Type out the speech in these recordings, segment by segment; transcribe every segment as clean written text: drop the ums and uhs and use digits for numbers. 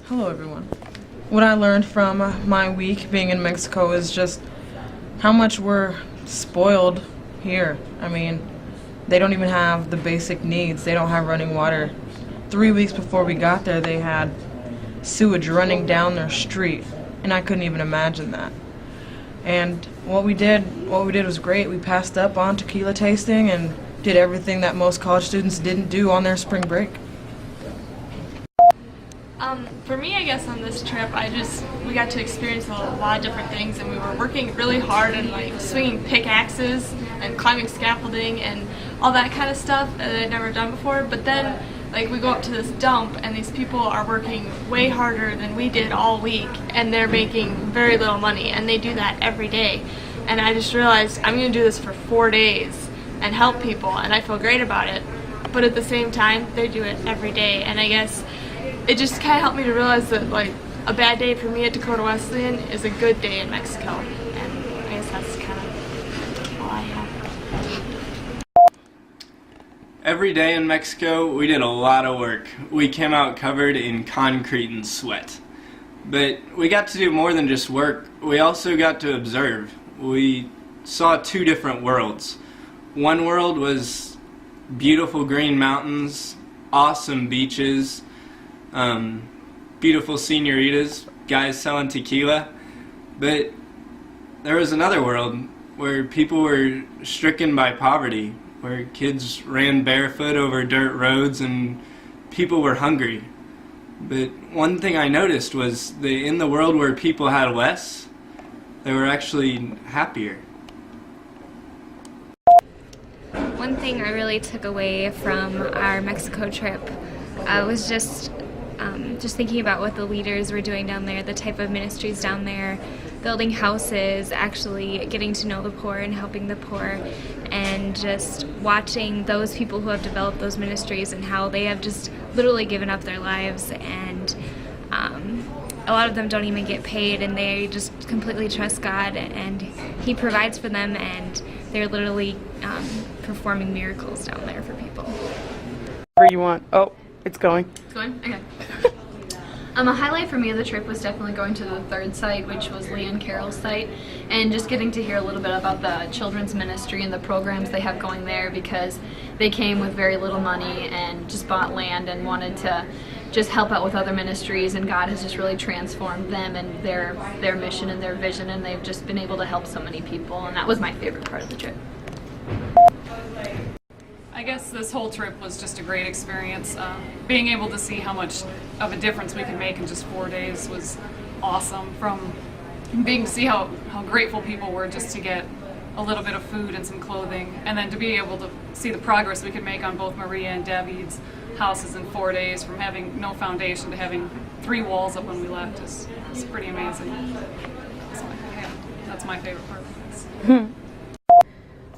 Hello everyone. What I learned from my week being in Mexico is just how much we're spoiled here. I mean, they don't even have the basic needs. They don't have running water. 3 weeks before we got there, they had sewage running down their street, and I couldn't even imagine that. And what we did was great. We passed up on tequila tasting and did everything that most college students didn't do on their spring break. For me, I guess on this trip, we got to experience a lot of different things, and we were working really hard and like swinging pickaxes and climbing scaffolding and all that kind of stuff that I'd never done before. But then, like, we go up to this dump, and these people are working way harder than we did all week, and they're making very little money, and they do that every day. And I just realized I'm going to do this for 4 days and help people, and I feel great about it. But at the same time, they do it every day, and I guess it just kind of helped me to realize that, like, a bad day for me at Dakota Wesleyan is a good day in Mexico. And I guess that's kind of all I have. Every day in Mexico, we did a lot of work. We came out covered in concrete and sweat. But we got to do more than just work. We also got to observe. We saw two different worlds. One world was beautiful green mountains, awesome beaches, beautiful senoritas, guys selling tequila. But there was another world where people were stricken by poverty, where kids ran barefoot over dirt roads and people were hungry. But one thing I noticed was that in the world where people had less, they were actually happier. One thing I really took away from our Mexico trip was just thinking about what the leaders were doing down there, the type of ministries down there, building houses, actually getting to know the poor and helping the poor, and just watching those people who have developed those ministries and how they have just literally given up their lives, and a lot of them don't even get paid, and they just completely trust God, and He provides for them, and they're literally performing miracles down there for people. Where you want? Oh, it's going. It's going? Okay. A highlight for me of the trip was definitely going to the third site, which was Lee and Carol's site, and just getting to hear a little bit about the children's ministry and the programs they have going there, because they came with very little money and just bought land and wanted to just help out with other ministries, and God has just really transformed them and their mission and their vision, and they've just been able to help so many people, and that was my favorite part of the trip. I guess this whole trip was just a great experience. Being able to see how much of a difference we can make in just 4 days was awesome. From being to see how grateful people were just to get a little bit of food and some clothing, and then to be able to see the progress we could make on both Maria and David's houses in 4 days, from having no foundation to having 3 walls up when we left, is pretty amazing. So, yeah, that's my favorite part of this.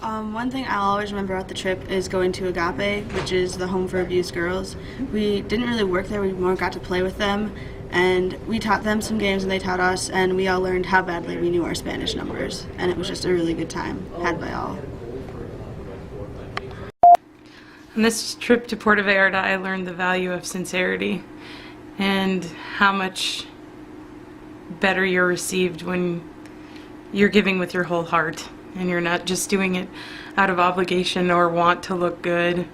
One thing I'll always remember about the trip is going to Agape, which is the home for abused girls. We didn't really work there, we more got to play with them, and we taught them some games and they taught us, and we all learned how badly we knew our Spanish numbers, and it was just a really good time had by all. On this trip to Puerto Vallarta, I learned the value of sincerity and how much better you're received when you're giving with your whole heart and you're not just doing it out of obligation or want to look good.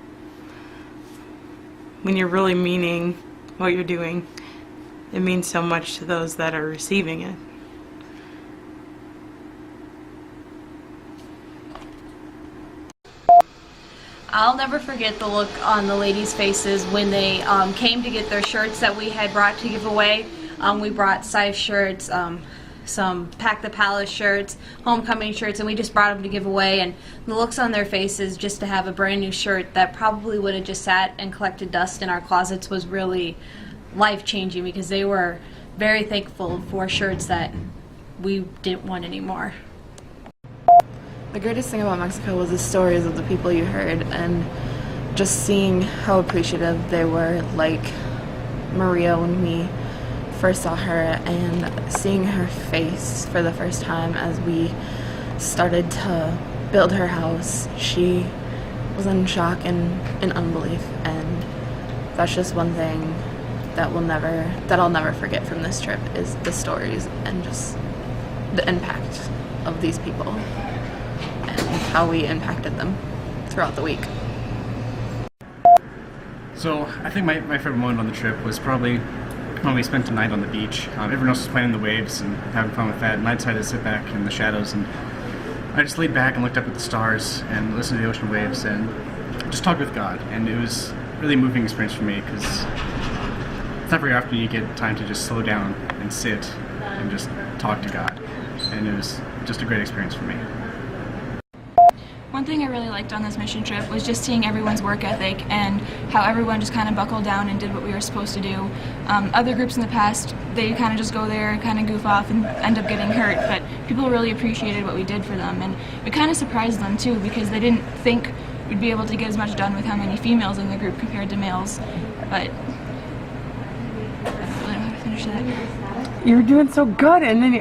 When you're really meaning what you're doing, it means so much to those that are receiving it. I'll never forget the look on the ladies' faces when they came to get their shirts that we had brought to give away. We brought size shirts, some Pack the Palace shirts, homecoming shirts, and we just brought them to give away, and the looks on their faces just to have a brand new shirt that probably would have just sat and collected dust in our closets was really life-changing, because they were very thankful for shirts that we didn't want anymore. The greatest thing about Mexico was the stories of the people you heard, and just seeing how appreciative they were, like Maria when we first saw her, and seeing her face for the first time as we started to build her house. She was in shock and in unbelief, and that's just one thing that I'll never forget from this trip is the stories and just the impact of these people and how we impacted them throughout the week. So I think my favorite moment on the trip was probably when we spent the night on the beach. Everyone else was playing in the waves and having fun with that, and I decided to sit back in the shadows, and I just laid back and looked up at the stars and listened to the ocean waves and just talked with God. And it was really a moving experience for me because it's not very often you get time to just slow down and sit and just talk to God. And it was just a great experience for me. One thing I really liked on this mission trip was just seeing everyone's work ethic and how everyone just kind of buckled down and did what we were supposed to do. Other groups in the past, they kind of just go there, kind of goof off and end up getting hurt, but people really appreciated what we did for them, and it kind of surprised them too because they didn't think we'd be able to get as much done with how many females in the group compared to males, but I don't really know how to finish that. You're doing so good, and then